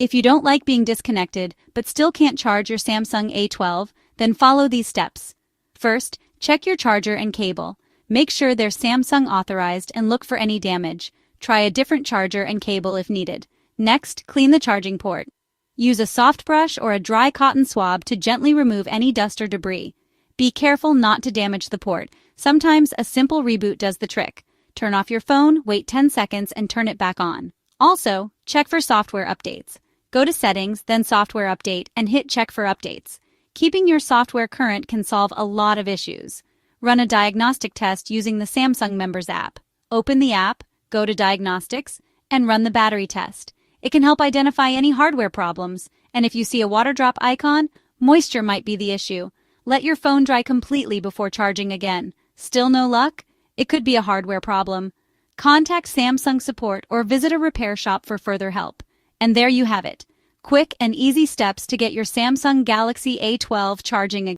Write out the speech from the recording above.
If you don't like being disconnected but still can't charge your Samsung A12, then follow these steps. First, check your charger and cable. Make sure they're Samsung authorized and look for any damage. Try a different charger and cable if needed. Next, clean the charging port. Use a soft brush or a dry cotton swab to gently remove any dust or debris. Be careful not to damage the port. Sometimes a simple reboot does the trick. Turn off your phone, wait 10 seconds, and turn it back on. Also, check for software updates. Go to Settings, then Software Update, and hit Check for Updates. Keeping your software current can solve a lot of issues. Run a diagnostic test using the Samsung Members app. Open the app, go to Diagnostics, and run the battery test. It can help identify any hardware problems, and if you see a water drop icon, moisture might be the issue. Let your phone dry completely before charging again. Still no luck? It could be a hardware problem. Contact Samsung support or visit a repair shop for further help. And there you have it. Quick and easy steps to get your Samsung Galaxy A12 charging again.